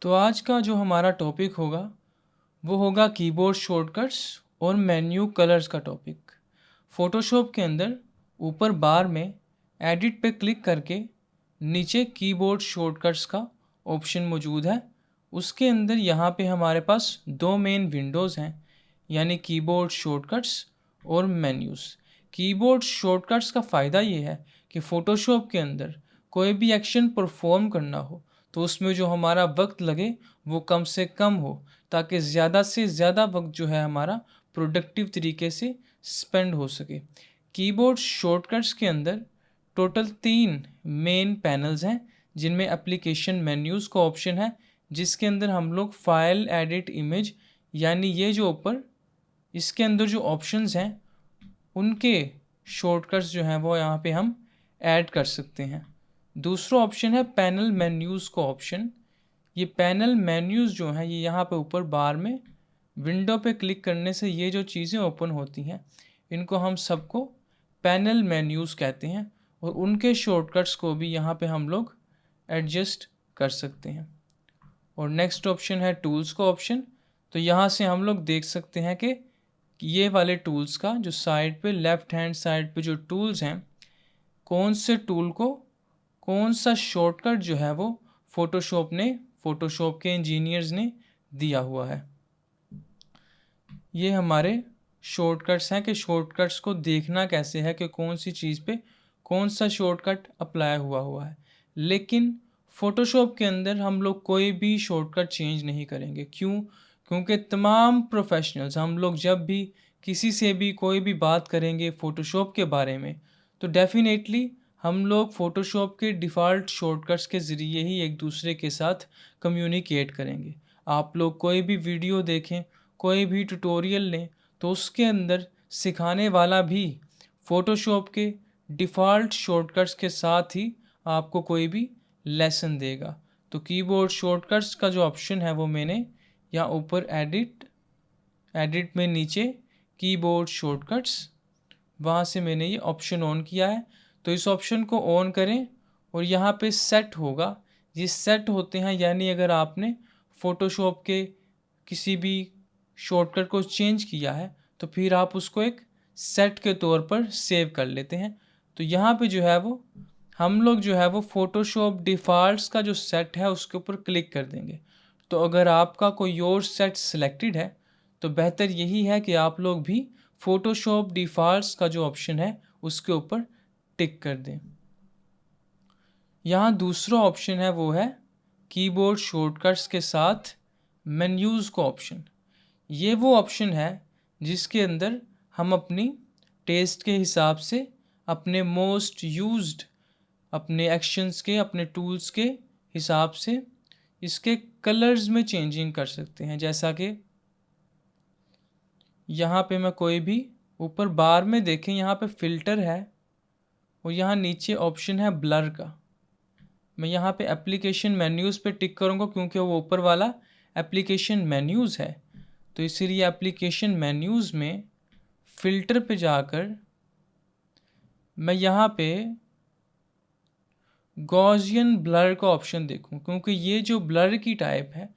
तो आज का जो हमारा टॉपिक होगा वो होगा कीबोर्ड शॉर्टकट्स और मेन्यू कलर्स का टॉपिक। फ़ोटोशॉप के अंदर ऊपर बार में एडिट पे क्लिक करके नीचे कीबोर्ड शॉर्टकट्स का ऑप्शन मौजूद है। उसके अंदर यहाँ पे हमारे पास दो मेन विंडोज़ हैं, यानी कीबोर्ड शॉर्टकट्स और मेन्यूज़। कीबोर्ड शॉर्टकट्स का फ़ायदा ये है कि फ़ोटोशॉप के अंदर कोई भी एक्शन परफॉर्म करना हो तो उसमें जो हमारा वक्त लगे वो कम से कम हो, ताकि ज़्यादा से ज़्यादा वक्त जो है हमारा प्रोडक्टिव तरीके से स्पेंड हो सके। कीबोर्ड शॉर्टकट्स के अंदर टोटल 3 मेन पैनल्स हैं, जिनमें एप्लीकेशन मेन्यूज़ का ऑप्शन है, जिसके अंदर हम लोग फाइल एडिट इमेज, यानी ये जो ऊपर इसके अंदर जो ऑप्शंस हैं उनके शॉर्टकट्स जो हैं वो यहाँ पे हम ऐड कर सकते हैं। दूसरा ऑप्शन है पैनल मेन्यूज़ का ऑप्शन। ये पैनल मेन्यूज़ जो हैं ये यहाँ पे ऊपर बार में विंडो पे क्लिक करने से ये जो चीज़ें ओपन होती हैं इनको हम सबको पैनल मेन्यूज़ कहते हैं, और उनके शॉर्टकट्स को भी यहाँ पे हम लोग एडजस्ट कर सकते हैं। और नेक्स्ट ऑप्शन है टूल्स का ऑप्शन। तो यहाँ से हम लोग देख सकते हैं कि ये वाले टूल्स का जो साइड पे लेफ़्ट हैंड साइड पे जो टूल्स हैं, कौन से टूल को कौन सा शॉर्टकट जो है वो फ़ोटोशॉप के इंजीनियर्स ने दिया हुआ है। ये हमारे शॉर्टकट्स हैं कि शॉर्टकट्स को देखना कैसे है कि कौन सी चीज़ पे कौन सा शॉर्टकट अप्लाई हुआ है। लेकिन फ़ोटोशॉप के अंदर हम लोग कोई भी शॉर्टकट चेंज नहीं करेंगे। क्यों? क्योंकि तमाम प्रोफेशनल्स, हम लोग जब भी किसी से भी कोई भी बात करेंगे फ़ोटोशॉप के बारे में, तो डेफ़िनेटली हम लोग फ़ोटोशॉप के डिफ़ॉल्ट शॉर्टकट्स के ज़रिए ही एक दूसरे के साथ कम्युनिकेट करेंगे। आप लोग कोई भी वीडियो देखें, कोई भी ट्यूटोरियल लें, तो उसके अंदर सिखाने वाला भी फ़ोटोशॉप के डिफ़ॉल्ट शॉर्टकट्स के साथ ही आपको कोई भी लेसन देगा। तो कीबोर्ड शॉर्टकट्स का जो ऑप्शन है वो मैंने यहाँ ऊपर एडिट में नीचे कीबोर्ड शॉर्टकट्स, वहाँ से मैंने ये ऑप्शन ऑन किया है। तो इस ऑप्शन को ऑन करें और यहाँ पे सेट होगा। ये सेट होते हैं, यानी अगर आपने फ़ोटोशॉप के किसी भी शॉर्टकट को चेंज किया है तो फिर आप उसको एक सेट के तौर पर सेव कर लेते हैं। तो यहाँ पे जो है वो हम लोग जो है वो फ़ोटोशॉप डिफ़ॉल्ट्स का जो सेट है उसके ऊपर क्लिक कर देंगे। तो अगर आपका कोई और सेट सिलेक्टेड है तो बेहतर यही है कि आप लोग भी फ़ोटोशॉप डिफ़ॉल्ट्स का जो ऑप्शन है उसके ऊपर टिक कर दें। यहाँ दूसरा ऑप्शन है वो है कीबोर्ड शॉर्टकट्स के साथ मेन्यूज़ का ऑप्शन। ये वो ऑप्शन है जिसके अंदर हम अपनी टेस्ट के हिसाब से अपने मोस्ट यूज्ड, अपने एक्शंस के, अपने टूल्स के हिसाब से इसके कलर्स में चेंजिंग कर सकते हैं। जैसा कि यहाँ पे मैं कोई भी ऊपर बार में देखें, यहाँ पे फ़िल्टर है और यहाँ नीचे ऑप्शन है ब्लर का। मैं यहाँ पे एप्लीकेशन मेन्यूज़ पे टिक करूँगा क्योंकि वो ऊपर वाला एप्लीकेशन मेन्यूज़ है। तो इसीलिए एप्लीकेशन मेन्यूज़ में फ़िल्टर पे जाकर मैं यहाँ पे गॉसियन ब्लर का ऑप्शन देखूँ, क्योंकि ये जो ब्लर की टाइप है,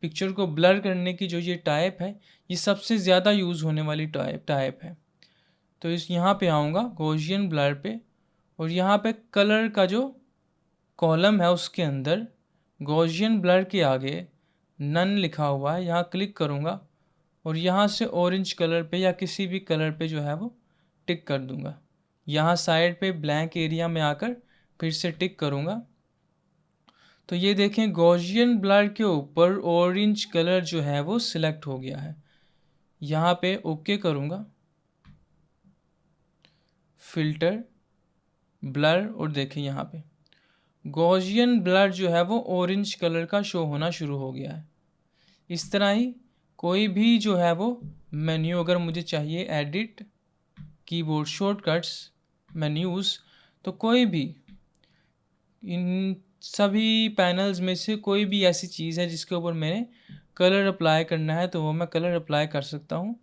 पिक्चर को ब्लर करने की जो ये टाइप है, ये सबसे ज़्यादा यूज़ होने वाली टाइप है। तो इस यहाँ पे आऊँगा गॉसियन ब्लर पे, और यहाँ पे कलर का जो कॉलम है उसके अंदर गॉसियन ब्लर के आगे नन लिखा हुआ है, यहाँ क्लिक करूँगा और यहाँ से ऑरेंज कलर पे या किसी भी कलर पे जो है वो टिक कर दूँगा। यहाँ साइड पे ब्लैंक एरिया में आकर फिर से टिक करूँगा तो ये देखें गॉसियन ब्लर के ऊपर ऑरेंज कलर जो है वो सिलेक्ट हो गया है। यहाँ पे ओके करूँगा, फ़िल्टर ब्लर, और देखें यहाँ पे गॉसियन ब्लर जो है वो ऑरेंज कलर का शो होना शुरू हो गया है। इस तरह ही कोई भी जो है वो मेन्यू अगर मुझे चाहिए, एडिट कीबोर्ड शॉर्टकट्स मेन्यूज़, तो कोई भी इन सभी पैनल्स में से कोई भी ऐसी चीज़ है जिसके ऊपर मैंने कलर अप्लाई करना है तो वो मैं कलर अप्लाई कर सकता हूँ।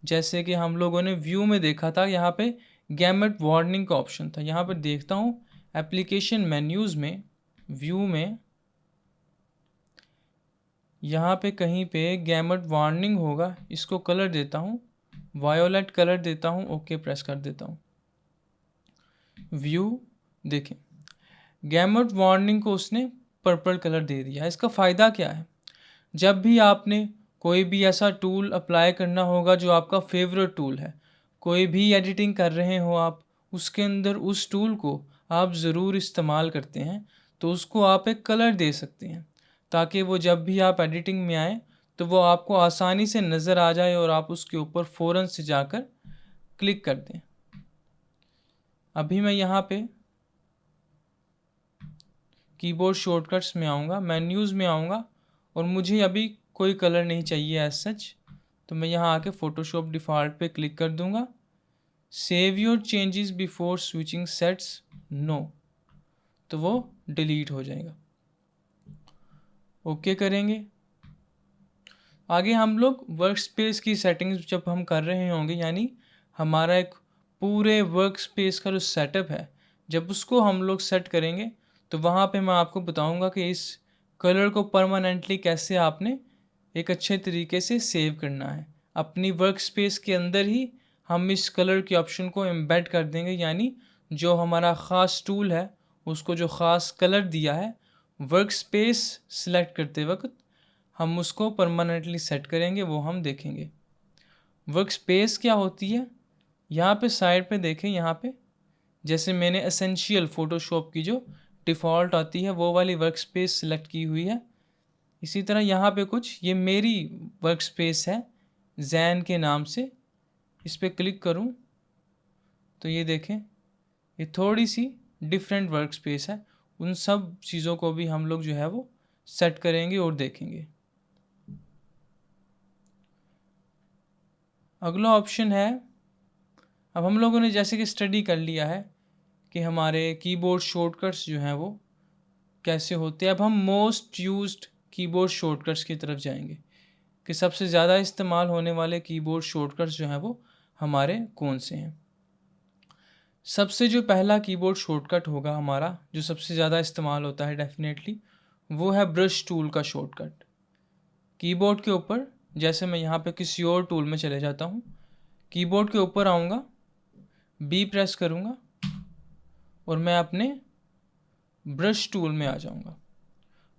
जैसे कि हम लोगों ने व्यू में देखा था, यहाँ पे गैमेट वार्निंग का ऑप्शन था। यहाँ पर देखता हूँ एप्लीकेशन मेन्यूज़ में, व्यू में यहाँ पे कहीं पे गैमेट वार्निंग होगा, इसको कलर देता हूँ, वायोलेट कलर देता हूँ, ओके प्रेस कर देता हूँ। व्यू देखें, गैमेट वार्निंग को उसने पर्पल कलर दे दिया। इसका फ़ायदा क्या है? जब भी आपने कोई भी ऐसा टूल अप्लाई करना होगा जो आपका फेवरेट टूल है, कोई भी एडिटिंग कर रहे हो आप, उसके अंदर उस टूल को आप ज़रूर इस्तेमाल करते हैं, तो उसको आप एक कलर दे सकते हैं ताकि वो जब भी आप एडिटिंग में आए तो वो आपको आसानी से नज़र आ जाए और आप उसके ऊपर फ़ौरन से जाकर क्लिक कर दें। अभी मैं यहाँ पे कीबोर्ड शॉर्टकट्स में आऊँगा, मेन्यूज़ में आऊँगा और मुझे अभी कोई कलर नहीं चाहिए एज सच, तो मैं यहाँ आके फ़ोटोशॉप डिफ़ॉल्ट पे क्लिक कर दूँगा। Save your changes before switching sets, no, तो वो डिलीट हो जाएगा। ओके करेंगे। आगे हम लोग वर्क स्पेस की सेटिंग्स जब हम कर रहे होंगे, यानी हमारा एक पूरे वर्क स्पेस का जो सेटअप है, जब उसको हम लोग सेट करेंगे तो वहाँ पे मैं आपको बताऊँगा कि इस कलर को परमानेंटली कैसे आपने एक अच्छे तरीके से सेव करना है। अपनी वर्क स्पेस के अंदर ही हम इस कलर के ऑप्शन को एम्बेड कर देंगे, यानी जो हमारा ख़ास टूल है उसको जो ख़ास कलर दिया है, वर्क स्पेस सेलेक्ट करते वक्त हम उसको परमानेंटली सेट करेंगे, वो हम देखेंगे। वर्क स्पेस क्या होती है, यहाँ पे साइड पे देखें, यहाँ पे जैसे मैंने एसेंशियल फ़ोटोशॉप की जो डिफ़ॉल्ट आती है वो वाली वर्क स्पेस सिलेक्ट की हुई है। इसी तरह यहाँ पे कुछ ये मेरी वर्क स्पेस है जैन के नाम से, इस पर क्लिक करूँ तो ये देखें ये थोड़ी सी डिफरेंट वर्क स्पेस है। उन सब चीज़ों को भी हम लोग जो है वो सेट करेंगे और देखेंगे। अगला ऑप्शन है, अब हम लोगों ने जैसे कि स्टडी कर लिया है कि हमारे कीबोर्ड शॉर्टकट्स जो हैं वो कैसे होते हैं। अब हम मोस्ट यूज्ड कीबोर्ड शॉर्टकट्स की तरफ जाएंगे कि सबसे ज़्यादा इस्तेमाल होने वाले कीबोर्ड शॉर्टकट्स जो हैं वो हमारे कौन से हैं। सबसे जो पहला कीबोर्ड शॉर्टकट होगा हमारा, जो सबसे ज़्यादा इस्तेमाल होता है डेफिनेटली, वो है ब्रश टूल का शॉर्टकट। कीबोर्ड के ऊपर, जैसे मैं यहाँ पे किसी और टूल में चले जाता हूँ, कीबोर्ड के ऊपर आऊँगा, बी प्रेस करूँगा और मैं अपने ब्रश टूल में आ जाऊँगा।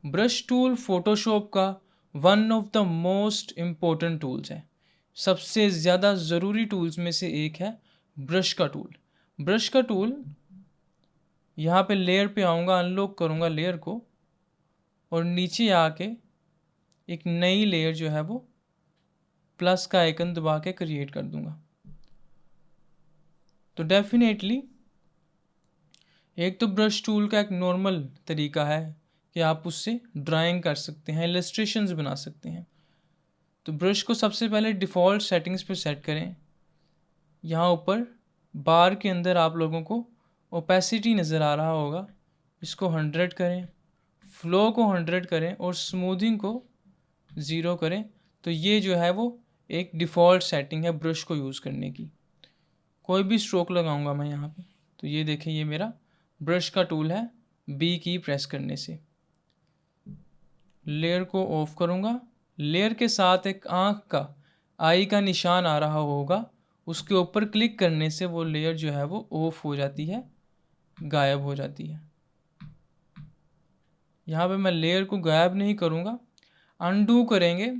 ब्रश टूल फ़ोटोशॉप का one of the most important tools है। सबसे ज़्यादा ज़रूरी टूल्स में से एक है ब्रश का टूल। ब्रश का टूल, यहाँ पे लेयर पे आऊँगा, अनलॉक करूँगा लेयर को और नीचे आके एक नई लेयर जो है वो प्लस का आइकन दबा के क्रिएट कर दूँगा। तो डेफिनेटली एक तो ब्रश टूल का एक नॉर्मल तरीका है कि आप उससे ड्राइंग कर सकते हैं, इलस्ट्रेशंस बना सकते हैं। तो ब्रश को सबसे पहले डिफ़ॉल्ट सेटिंग्स पे सेट करें। यहाँ ऊपर बार के अंदर आप लोगों को ओपेसिटी नज़र आ रहा होगा, इसको 100 करें, फ्लो को 100 करें और स्मूथिंग को 0 करें। तो ये जो है वो एक डिफ़ॉल्ट सेटिंग है ब्रश को यूज़ करने की। कोई भी स्ट्रोक लगाऊंगा मैं यहाँ पे, तो ये देखें ये मेरा ब्रश का टूल है। बी की प्रेस करने से लेयर को ऑफ करूँगा। लेयर के साथ एक आँख का आई का निशान आ रहा होगा, उसके ऊपर क्लिक करने से वो लेयर जो है वो ऑफ हो जाती है, गायब हो जाती है। यहाँ पे मैं लेयर को गायब नहीं करूँगा, अनडू करेंगे।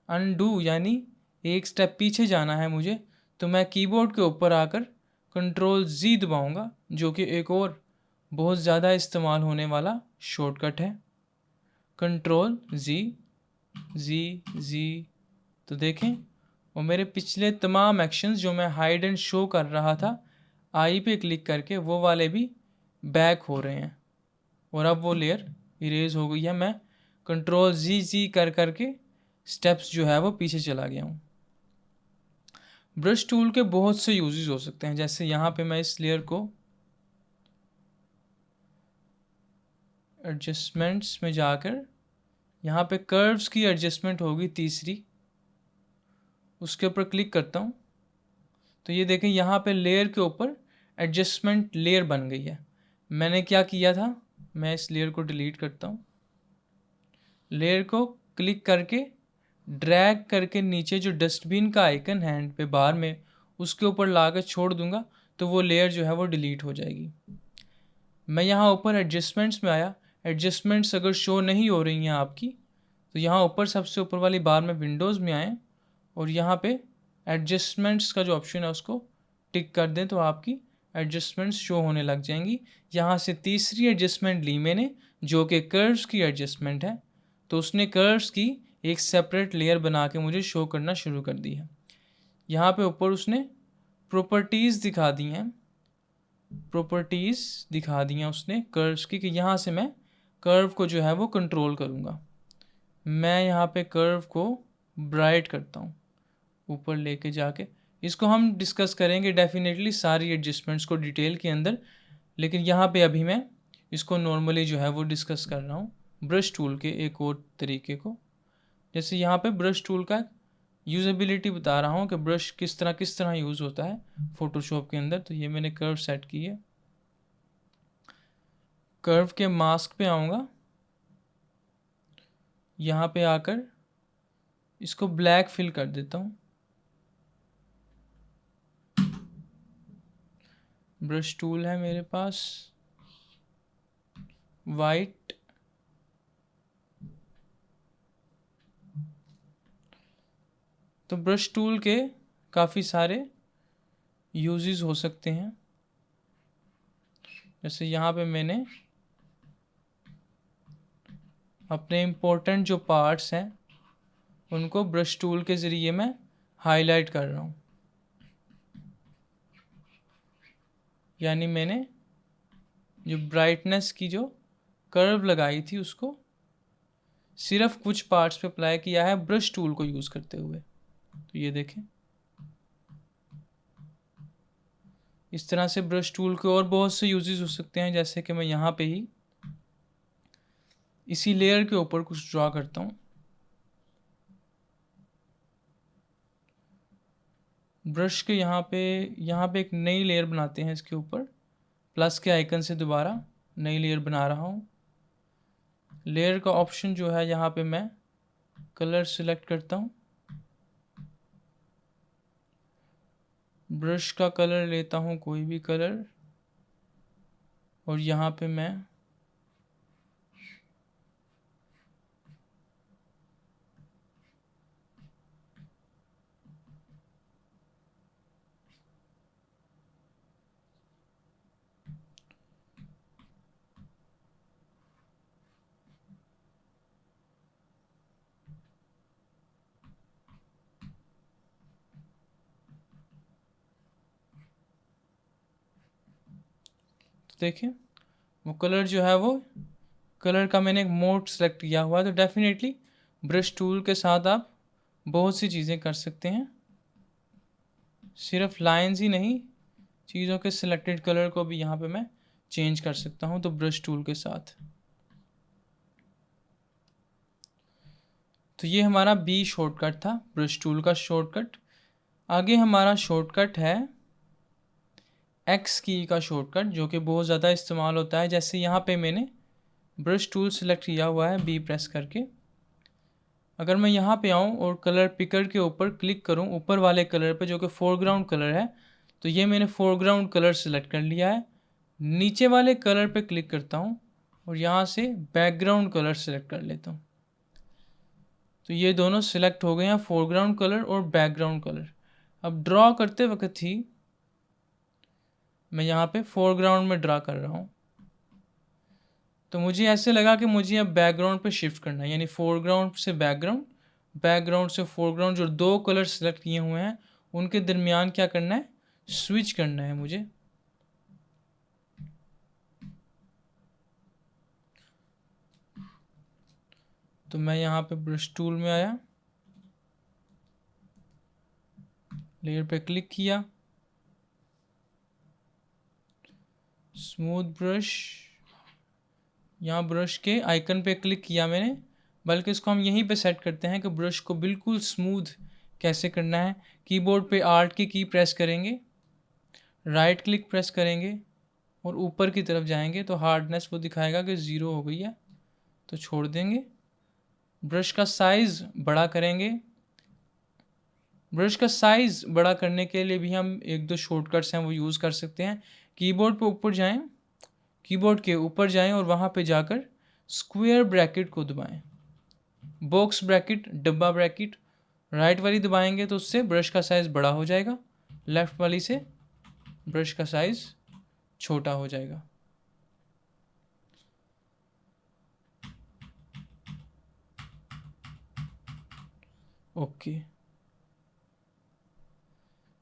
अनडू यानी एक स्टेप पीछे जाना है मुझे, तो मैं कीबोर्ड के ऊपर आकर कंट्रोल जी दबाऊँगा, जो कि एक और बहुत ज़्यादा इस्तेमाल होने वाला शॉर्टकट है। कंट्रोल जी जी जी, तो देखें वो मेरे पिछले तमाम एक्शंस जो मैं हाइड एंड शो कर रहा था, आई पे क्लिक करके वो वाले भी बैक हो रहे हैं और अब वो लेयर इरेज हो गई है। मैं कंट्रोल जी जी कर करके स्टेप्स जो है वो पीछे चला गया हूँ। ब्रश टूल के बहुत से यूजेस हो सकते हैं, जैसे यहाँ पे मैं इस लेयर को एडजस्टमेंट्स में जाकर यहाँ पे कर्व्स की एडजस्टमेंट होगी तीसरी, उसके ऊपर क्लिक करता हूँ तो ये देखें यहाँ पे लेयर के ऊपर एडजस्टमेंट लेयर बन गई है। मैंने क्या किया था, मैं इस लेयर को डिलीट करता हूँ, लेयर को क्लिक करके ड्रैग करके नीचे जो डस्टबिन का आइकन है हैंड पे बार में, उसके ऊपर ला कर छोड़ दूंगा तो वो लेयर जो है वो डिलीट हो जाएगी। मैं यहाँ ऊपर एडजस्टमेंट्स में आया। एडजस्टमेंट्स अगर शो नहीं हो रही हैं आपकी तो यहाँ ऊपर सबसे ऊपर वाली बार में विंडोज़ में आएँ और यहाँ पे एडजस्टमेंट्स का जो ऑप्शन है उसको टिक कर दें तो आपकी एडजस्टमेंट्स शो होने लग जाएंगी। यहाँ से तीसरी एडजस्टमेंट ली मैंने जो कि कर्व्स की एडजस्टमेंट है, तो उसने कर्व्स की एक सेपरेट लेयर बना के मुझे शो करना शुरू कर दी है। यहाँ पे ऊपर उसने प्रॉपर्टीज़ दिखा दी हैं, प्रॉपर्टीज़ दिखा दी हैं उसने कर्व्स की, कि यहाँ से मैं कर्व को जो है वो कंट्रोल करूँगा। मैं यहाँ पे कर्व को ब्राइट करता हूँ ऊपर लेके जाके। इसको हम डिस्कस करेंगे डेफिनेटली सारी एडजस्टमेंट्स को डिटेल के अंदर, लेकिन यहाँ पे अभी मैं इसको नॉर्मली जो है वो डिस्कस कर रहा हूँ ब्रश टूल के एक और तरीके को। जैसे यहाँ पे ब्रश टूल का यूज़ेबिलिटी बता रहा हूँ कि ब्रश किस तरह यूज़ होता है फ़ोटोशॉप के अंदर। तो ये मैंने कर्व सेट की है। कर्व के मास्क पे आऊँगा, यहाँ पे आकर इसको ब्लैक फिल कर देता हूँ। ब्रश टूल है मेरे पास वाइट, तो ब्रश टूल के काफ़ी सारे यूजेस हो सकते हैं। जैसे यहाँ पे मैंने अपने इम्पोर्टेंट जो पार्ट्स हैं उनको ब्रश टूल के ज़रिए मैं हाईलाइट कर रहा हूँ। यानी मैंने जो ब्राइटनेस की जो कर्व लगाई थी उसको सिर्फ कुछ पार्ट्स पे अप्लाई किया है ब्रश टूल को यूज़ करते हुए। तो ये देखें, इस तरह से ब्रश टूल के और बहुत से यूजेस हो सकते हैं। जैसे कि मैं यहाँ पे ही इसी लेयर के ऊपर कुछ ड्रॉ करता हूँ। ब्रश के यहाँ पे एक नई लेयर बनाते हैं। इसके ऊपर प्लस के आइकन से दोबारा नई लेयर बना रहा हूँ। लेयर का ऑप्शन जो है यहाँ पे मैं कलर सिलेक्ट करता हूँ। ब्रश का कलर लेता हूँ कोई भी कलर, और यहाँ पे मैं देखिए वो कलर जो है वो कलर का मैंने एक मोड सेलेक्ट किया हुआ है। तो डेफिनेटली ब्रश टूल के साथ आप बहुत सी चीज़ें कर सकते हैं, सिर्फ लाइंस ही नहीं, चीज़ों के सिलेक्टेड कलर को भी यहाँ पे मैं चेंज कर सकता हूँ तो ब्रश टूल के साथ। तो ये हमारा बी शॉर्टकट था, ब्रश टूल का शॉर्टकट। आगे हमारा शॉर्टकट है एक्स की का शॉर्टकट, जो कि बहुत ज़्यादा इस्तेमाल होता है। जैसे यहाँ पे मैंने ब्रश टूल सेलेक्ट किया हुआ है बी प्रेस करके। अगर मैं यहाँ पे आऊँ और कलर पिकर के ऊपर क्लिक करूँ ऊपर वाले कलर पे जो कि फोरग्राउंड कलर है, तो ये मैंने फोरग्राउंड कलर सेलेक्ट कर लिया है। नीचे वाले कलर पे क्लिक करता हूँ और यहाँ से बैकग्राउंड कलर सेलेक्ट कर लेता हूँ। तो ये दोनों सिलेक्ट हो गए हैं, फोरग्राउंड कलर और बैकग्राउंड कलर। अब ड्रॉ करते वक्त ही मैं यहाँ पे फोरग्राउंड में ड्रा कर रहा हूँ, तो मुझे ऐसे लगा कि मुझे अब बैकग्राउंड पे शिफ्ट करना है, यानी फोरग्राउंड से बैकग्राउंड, बैकग्राउंड से फोरग्राउंड, जो दो कलर सेलेक्ट किए हुए हैं उनके दरमियान क्या करना है, स्विच करना है मुझे। तो मैं यहाँ पे ब्रश टूल में आया, लेयर पे क्लिक किया, स्मूथ ब्रश, यहाँ ब्रश के आइकन पे क्लिक किया मैंने, बल्कि इसको हम यहीं पे सेट करते हैं कि ब्रश को बिल्कुल स्मूथ कैसे करना है। कीबोर्ड पे आल्ट की प्रेस करेंगे, राइट क्लिक प्रेस करेंगे और ऊपर की तरफ जाएंगे तो हार्डनेस वो दिखाएगा कि 0 हो गई है, तो छोड़ देंगे। ब्रश का साइज़ बड़ा करेंगे। ब्रश का साइज़ बड़ा करने के लिए भी हम एक दो शॉर्टकट्स हैं वो यूज़ कर सकते हैं। कीबोर्ड पे ऊपर जाएं, कीबोर्ड के ऊपर जाएं और वहाँ पे जाकर स्क्वायर ब्रैकेट को दबाएं। बॉक्स ब्रैकेट, डब्बा ब्रैकेट राइट वाली दबाएंगे तो उससे ब्रश का साइज़ बड़ा हो जाएगा, लेफ़्ट वाली से ब्रश का साइज़ छोटा हो जाएगा। ओके,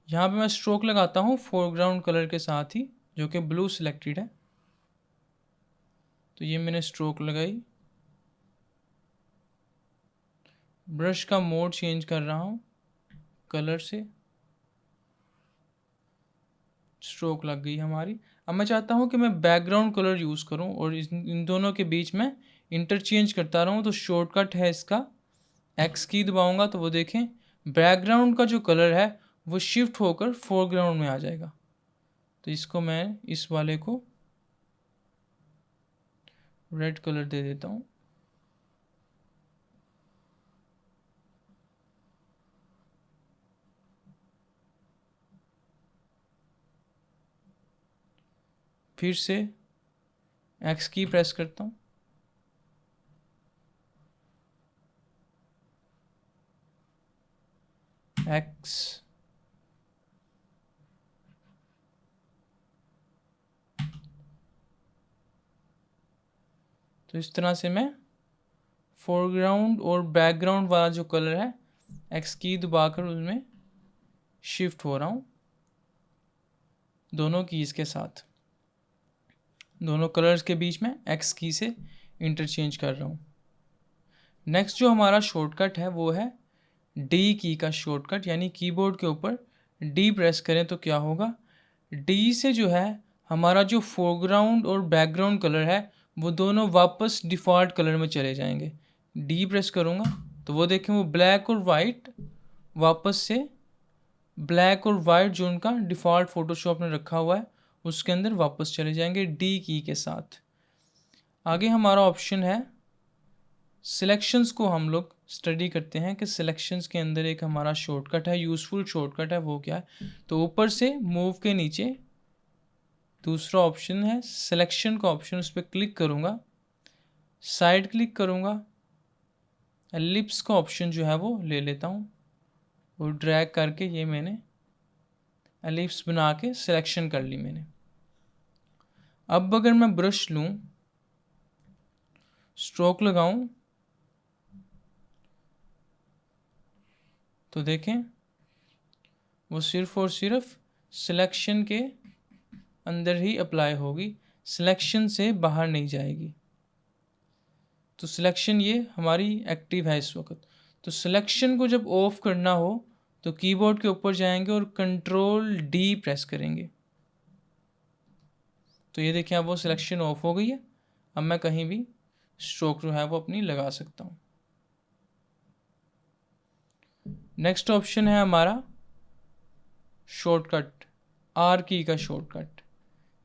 यहाँ पे मैं स्ट्रोक लगाता हूँ फोरग्राउंड कलर के साथ ही, जो कि ब्लू सिलेक्टेड है। तो ये मैंने स्ट्रोक लगाई। ब्रश का मोड चेंज कर रहा हूँ कलर से। स्ट्रोक लग गई हमारी। अब मैं चाहता हूँ कि मैं बैकग्राउंड कलर यूज़ करूँ और इन दोनों के बीच में इंटरचेंज करता रहूँ। तो शॉर्टकट है इसका, एक्स की दबाऊँगा तो वो देखें बैकग्राउंड का जो कलर है वो शिफ्ट होकर फोरग्राउंड में आ जाएगा। तो इसको मैं इस वाले को रेड कलर दे देता हूँ। फिर से एक्स की प्रेस करता हूँ। एक्स, तो इस तरह से मैं फोरग्राउंड और बैकग्राउंड वाला जो कलर है एक्स की दबाकर उसमें शिफ्ट हो रहा हूँ दोनों कीज़ के साथ। दोनों कलर्स के बीच में एक्स की से इंटरचेंज कर रहा हूँ। नेक्स्ट जो हमारा शॉर्टकट है वो है डी की का शॉर्टकट, यानी कीबोर्ड के ऊपर डी प्रेस करें तो क्या होगा, डी से जो है हमारा जो फोरग्राउंड और बैकग्राउंड कलर है वो दोनों वापस डिफ़ॉल्ट कलर में चले जाएंगे। डी प्रेस करूँगा तो वो देखें वो ब्लैक और वाइट वापस से ब्लैक और वाइट जो उनका डिफ़ॉल्ट फ़ोटोशॉप ने रखा हुआ है उसके अंदर वापस चले जाएंगे डी की के साथ। आगे हमारा ऑप्शन है सिलेक्शंस को हम लोग स्टडी करते हैं कि सिलेक्शंस के अंदर एक हमारा शॉर्टकट है, यूज़फुल शॉर्टकट है, वो क्या है। तो ऊपर से मूव के नीचे दूसरा ऑप्शन है सिलेक्शन का ऑप्शन, उस पर क्लिक करूँगा, साइड क्लिक करूँगा, एलिप्स का ऑप्शन जो है वो ले लेता हूँ और ड्रैग करके ये मैंने एलिप्स बना के सिलेक्शन कर ली मैंने। अब अगर मैं ब्रश लूँ, स्ट्रोक लगाऊँ तो देखें वो सिर्फ़ और सिर्फ सिलेक्शन के अंदर ही अप्लाई होगी, सिलेक्शन से बाहर नहीं जाएगी। तो सिलेक्शन ये हमारी एक्टिव है इस वक्त। तो सिलेक्शन को जब ऑफ करना हो तो कीबोर्ड के ऊपर जाएंगे और कंट्रोल डी प्रेस करेंगे। तो ये देखिए अब वो सिलेक्शन ऑफ हो गई है। अब मैं कहीं भी स्ट्रोक जो है वो अपनी लगा सकता हूँ। नेक्स्ट ऑप्शन है हमारा शॉर्टकट, आर की का शॉर्टकट,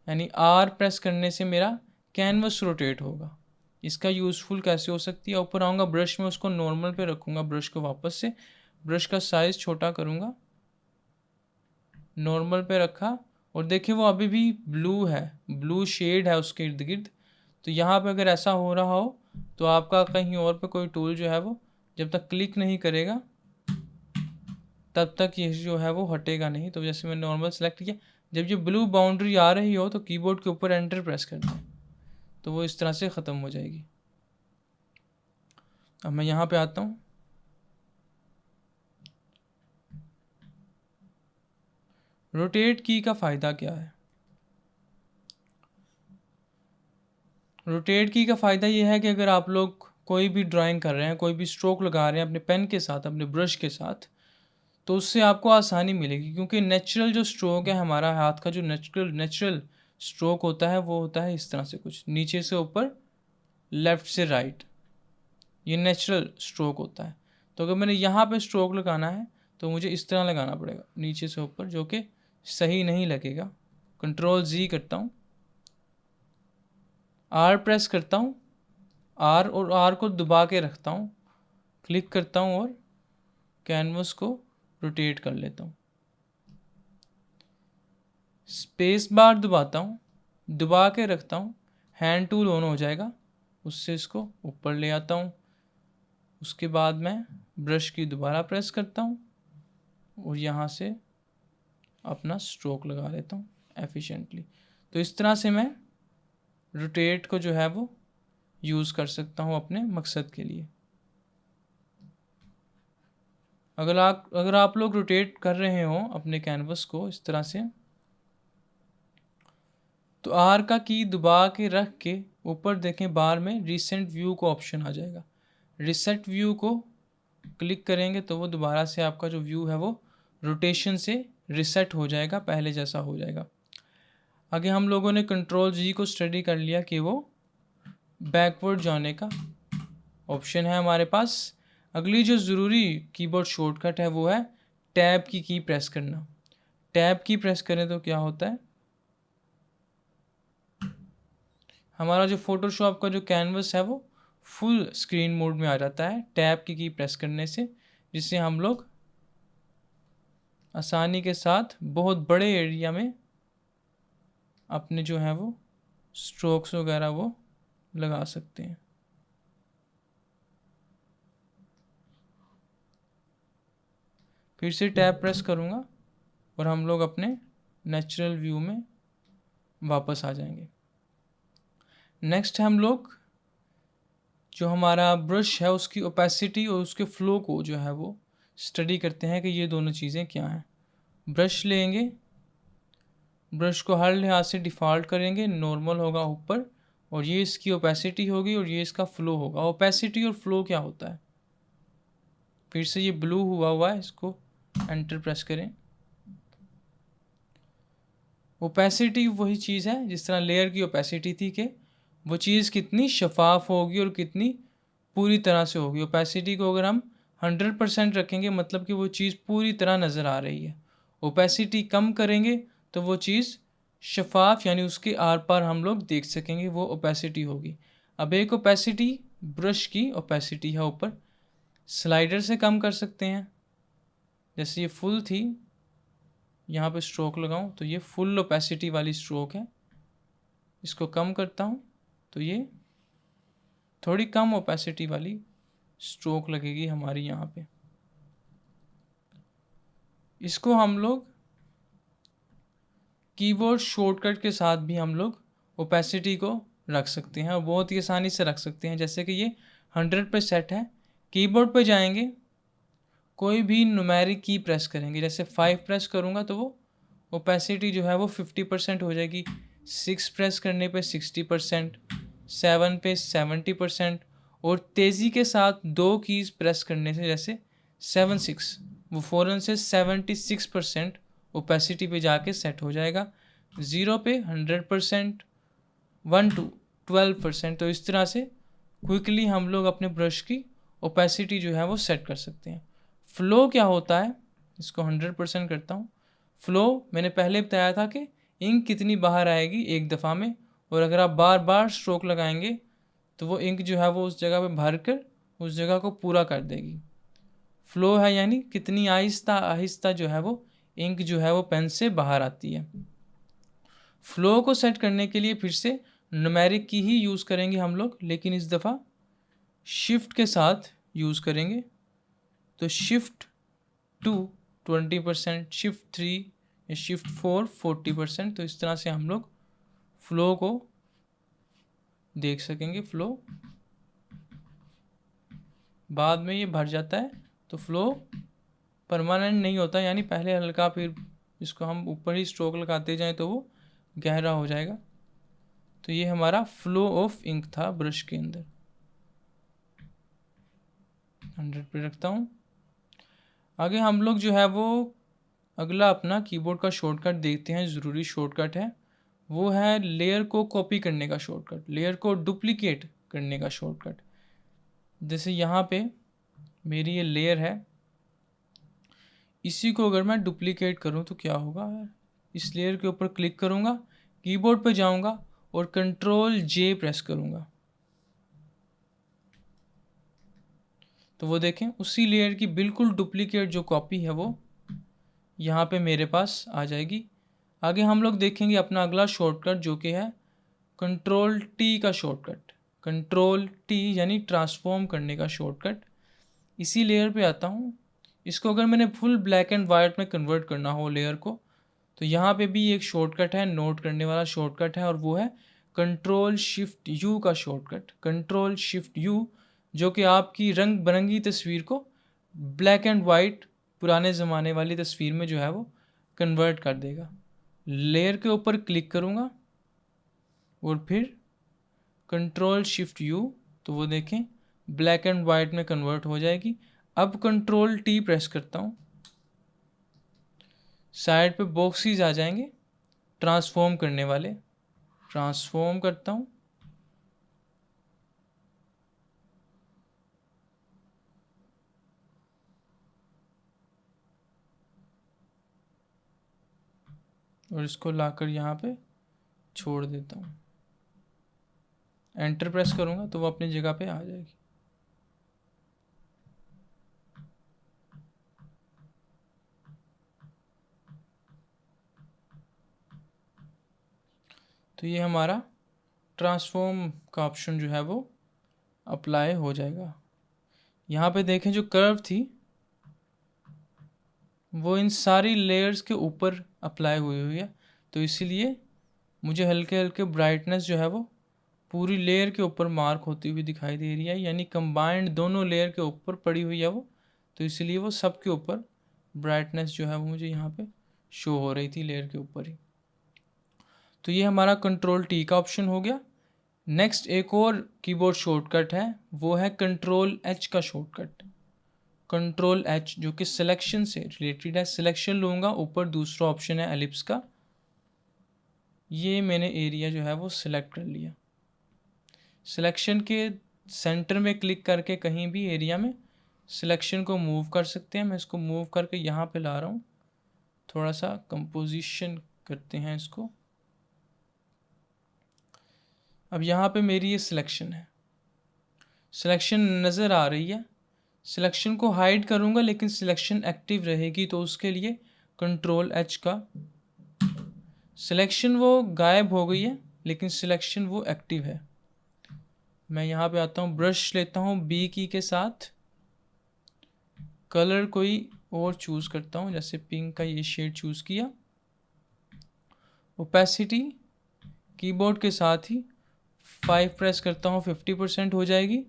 यानी आर प्रेस करने से मेरा कैनवस रोटेट होगा। इसका यूज़फुल कैसे हो सकती है, ऊपर आऊँगा ब्रश में उसको नॉर्मल पे रखूँगा, ब्रश को वापस से ब्रश का साइज़ छोटा करूँगा, नॉर्मल पे रखा और देखिए वो अभी भी ब्लू है, ब्लू शेड है उसके इर्द गिर्द। तो यहाँ पे अगर ऐसा हो रहा हो तो आपका कहीं और पे कोई टूल जो है वो जब तक क्लिक नहीं करेगा तब तक ये जो है वो हटेगा नहीं। तो जैसे मैंने नॉर्मल सेलेक्ट किया, जब ये ब्लू बाउंड्री आ रही हो तो कीबोर्ड के ऊपर एंटर प्रेस कर दें तो वो इस तरह से ख़त्म हो जाएगी। अब मैं यहाँ पे आता हूँ, रोटेट की का फ़ायदा क्या है। रोटेट की का फ़ायदा ये है कि अगर आप लोग कोई भी ड्राइंग कर रहे हैं, कोई भी स्ट्रोक लगा रहे हैं अपने पेन के साथ, अपने ब्रश के साथ, तो उससे आपको आसानी मिलेगी, क्योंकि नेचुरल जो स्ट्रोक है हमारा हाथ का, जो नेचुरल स्ट्रोक होता है वो होता है इस तरह से, कुछ नीचे से ऊपर, लेफ़्ट से राइट, ये नेचुरल स्ट्रोक होता है। तो अगर मैंने यहाँ पे स्ट्रोक लगाना है तो मुझे इस तरह लगाना पड़ेगा नीचे से ऊपर, जो कि सही नहीं लगेगा। कंट्रोल जी करता हूँ, आर प्रेस करता हूँ, आर और आर को दबा के रखता हूँ क्लिक करता हूँ और कैनवस को रोटेट कर लेता हूँ। स्पेस बार दबाता हूँ, दबा के रखता हूँ, हैंड टूल ऑन हो जाएगा, उससे इसको ऊपर ले आता हूँ। उसके बाद मैं ब्रश की दोबारा प्रेस करता हूँ और यहाँ से अपना स्ट्रोक लगा लेता हूँ एफिशिएंटली। तो इस तरह से मैं रोटेट को जो है वो यूज़ कर सकता हूँ अपने मकसद के लिए। अगर आप लोग रोटेट कर रहे हो अपने कैनवस को इस तरह से, तो आर का की दबा के रख के ऊपर देखें बार में रिसेंट व्यू का ऑप्शन आ जाएगा। रिसेट व्यू को क्लिक करेंगे तो वो दोबारा से आपका जो व्यू है वो रोटेशन से रिसेट हो जाएगा, पहले जैसा हो जाएगा। आगे हम लोगों ने कंट्रोल जी को स्टडी कर लिया कि वो बैकवर्ड जाने का ऑप्शन है हमारे पास। अगली जो ज़रूरी कीबोर्ड शॉर्टकट है वो है टैब की प्रेस करना। टैब की प्रेस करें तो क्या होता है, हमारा जो फोटोशॉप का जो कैनवस है वो फुल स्क्रीन मोड में आ जाता है टैब की प्रेस करने से, जिससे हम लोग आसानी के साथ बहुत बड़े एरिया में अपने जो है वो स्ट्रोक्स वगैरह वो लगा सकते हैं। फिर से टैब प्रेस करूँगा और हम लोग अपने नेचुरल व्यू में वापस आ जाएंगे। नेक्स्ट हम लोग जो हमारा ब्रश है उसकी ओपेसिटी और उसके फ्लो को जो है वो स्टडी करते हैं कि ये दोनों चीज़ें क्या हैं। ब्रश लेंगे, ब्रश को हर लिहाज से डिफ़ॉल्ट करेंगे, नॉर्मल होगा ऊपर, और ये इसकी ओपेसिटी होगी और ये इसका फ्लो होगा। ओपेसिटी और फ्लो क्या होता है, फिर से ये ब्लू हुआ है, इसको एंटर प्रेस करें। ओपेसिटी वही चीज़ है जिस तरह लेयर की ओपेसिटी थी कि वो चीज़ कितनी शफाफ होगी और कितनी पूरी तरह से होगी। ओपेसिटी को अगर हम 100% रखेंगे मतलब कि वो चीज़ पूरी तरह नज़र आ रही है। ओपेसिटी कम करेंगे तो वो चीज़ शफाफ यानी उसके आर पार हम लोग देख सकेंगे, वो ओपेसिटी होगी। अब एक ओपेसिटी ब्रश की ओपेसिटी है ऊपर, स्लाइडर से कम कर सकते हैं। जैसे ये फुल थी, यहाँ पे स्ट्रोक लगाऊं तो ये फुल ओपेसिटी वाली स्ट्रोक है, इसको कम करता हूँ तो ये थोड़ी कम ओपेसिटी वाली स्ट्रोक लगेगी हमारी यहाँ पे। इसको हम लोग कीबोर्ड शॉर्टकट के साथ भी हम लोग ओपेसिटी को रख सकते हैं और बहुत ही आसानी से रख सकते हैं। जैसे कि ये 100 पे सेट है, कीबोर्ड पे जाएंगे, कोई भी न्यूमेरिक की प्रेस करेंगे, जैसे 5 प्रेस करूँगा तो वो ओपेसिटी जो है वो 50% हो जाएगी। 6 प्रेस करने पे 60%, 7 पे 70%, और तेज़ी के साथ 2 कीज़ प्रेस करने से जैसे 7 6 वो फ़ौरन से 76% ओपेसिटी पे जाके सेट हो जाएगा। 0 पे 100%, 1 to 12%। तो इस तरह से क्विकली हम लोग अपने ब्रश की ओपेसिटी जो है वो सेट कर सकते हैं। फ़्लो क्या होता है, इसको 100% करता हूँ। फ़्लो मैंने पहले बताया था कि इंक कितनी बाहर आएगी एक दफ़ा में, और अगर आप बार बार स्ट्रोक लगाएंगे तो वो इंक जो है वो उस जगह पे भर कर उस जगह को पूरा कर देगी। फ़्लो है यानी कितनी आहिस्ता आहिस्ता जो है वो इंक जो है वो पेन से बाहर आती है। फ़्लो को सेट करने के लिए फिर से न्यूमेरिक की ही यूज़ करेंगे हम लोग, लेकिन इस दफ़ा शिफ्ट के साथ यूज़ करेंगे। तो शिफ्ट 2 20%, शिफ्ट 3 या शिफ्ट 4 40%। तो इस तरह से हम लोग फ़्लो को देख सकेंगे। फ़्लो बाद में ये भर जाता है तो फ़्लो परमानेंट नहीं होता, यानी पहले हल्का फिर इसको हम ऊपर ही स्ट्रोक लगाते जाएं तो वो गहरा हो जाएगा। तो ये हमारा फ़्लो ऑफ इंक था ब्रश के अंदर। 100 पे रखता हूँ। आगे हम लोग जो है वो अगला अपना कीबोर्ड का शॉर्टकट देखते हैं, ज़रूरी शॉर्टकट है, वो है लेयर को कॉपी करने का शॉर्टकट, लेयर को डुप्लीकेट करने का शॉर्टकट। जैसे यहाँ पे मेरी ये लेयर है, इसी को अगर मैं डुप्लीकेट करूँ तो क्या होगा, इस लेयर के ऊपर क्लिक करूँगा, कीबोर्ड पे जाऊँगा और कंट्रोल जे प्रेस करूँगा तो वो देखें उसी लेयर की बिल्कुल डुप्लीकेट जो कॉपी है वो यहाँ पे मेरे पास आ जाएगी। आगे हम लोग देखेंगे अपना अगला शॉर्टकट जो कि है कंट्रोल टी का शॉर्टकट। कंट्रोल टी यानी ट्रांसफॉर्म करने का शॉर्टकट। इसी लेयर पे आता हूँ। इसको अगर मैंने फुल ब्लैक एंड वाइट में कन्वर्ट करना हो लेयर को, तो यहाँ पे भी एक शॉर्टकट है, नोट करने वाला शॉर्टकट है, और वो है कंट्रोल शिफ्ट यू का शॉर्टकट। कंट्रोल शिफ्ट यू जो कि आपकी रंग बिरंगी तस्वीर को ब्लैक एंड वाइट पुराने ज़माने वाली तस्वीर में जो है वो कन्वर्ट कर देगा। लेयर के ऊपर क्लिक करूँगा और फिर कंट्रोल शिफ्ट यू, तो वो देखें ब्लैक एंड वाइट में कन्वर्ट हो जाएगी। अब कंट्रोल टी प्रेस करता हूँ, साइड पे बॉक्सेस आ जाएंगे ट्रांसफॉर्म करने वाले। ट्रांसफॉर्म करता हूँ, और इसको लाकर यहाँ पे छोड़ देता हूँ। एंटर प्रेस करूँगा तो वो अपनी जगह पे आ जाएगी। तो ये हमारा ट्रांसफॉर्म का ऑप्शन जो है वो अप्लाई हो जाएगा। यहाँ पे देखें जो कर्व थी वो इन सारी लेयर्स के ऊपर अप्लाई हुई हुई है, तो इसीलिए मुझे हल्के हल्के ब्राइटनेस जो है वो पूरी लेयर के ऊपर मार्क होती हुई दिखाई दे रही है, यानी कंबाइंड दोनों लेयर के ऊपर पड़ी हुई है वो, तो इसलिए वो सब के ऊपर ब्राइटनेस जो है वो मुझे यहाँ पे शो हो रही थी लेयर के ऊपर ही। तो ये हमारा कंट्रोल टी का ऑप्शन हो गया। नेक्स्ट एक और कीबोर्ड शॉर्टकट है, वो है कंट्रोल एच का शॉर्टकट। कंट्रोल एच जो कि सिलेक्शन से रिलेटेड है। सिलेक्शन लूँगा, ऊपर दूसरा ऑप्शन है एलिप्स का, ये मैंने एरिया जो है वो सिलेक्ट कर लिया। सिलेक्शन के सेंटर में क्लिक करके कहीं भी एरिया में सिलेक्शन को मूव कर सकते हैं। मैं इसको मूव करके यहाँ पे ला रहा हूँ, थोड़ा सा कंपोजिशन करते हैं इसको। अब यहाँ पे मेरी ये सिलेक्शन है, सिलेक्शन नज़र आ रही है। सिलेक्शन को हाइड करूँगा लेकिन सिलेक्शन एक्टिव रहेगी, तो उसके लिए कंट्रोल एच का, सिलेक्शन वो गायब हो गई है लेकिन सिलेक्शन वो एक्टिव है। मैं यहाँ पे आता हूँ, ब्रश लेता हूँ बी की के साथ, कलर कोई और चूज़ करता हूँ, जैसे पिंक का ये शेड चूज़ किया। ओपेसिटी कीबोर्ड के साथ ही 5 प्रेस करता हूँ, 50% हो जाएगी।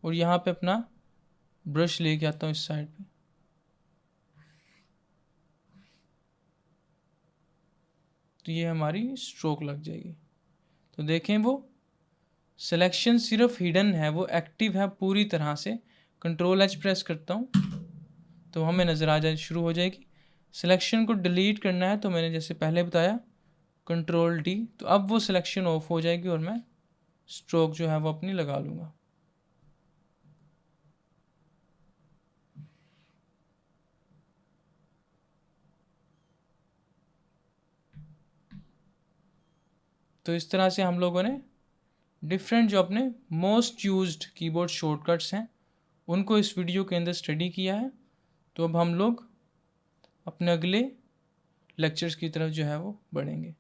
और यहाँ पे अपना ब्रश लेके आता हूँ इस साइड पे, तो ये हमारी स्ट्रोक लग जाएगी। तो देखें वो सिलेक्शन सिर्फ हिडन है, वो एक्टिव है पूरी तरह से। कंट्रोल एच प्रेस करता हूँ तो हमें नज़र आ जाए शुरू हो जाएगी। सिलेक्शन को डिलीट करना है तो मैंने जैसे पहले बताया कंट्रोल डी, तो अब वो सिलेक्शन ऑफ हो जाएगी और मैं स्ट्रोक जो है वो अपनी लगा लूँगा। तो इस तरह से हम लोगों ने डिफरेंट जो अपने मोस्ट यूज्ड कीबोर्ड शॉर्टकट्स हैं उनको इस वीडियो के अंदर स्टडी किया है। तो अब हम लोग अपने अगले लेक्चर्स की तरफ जो है वो बढ़ेंगे।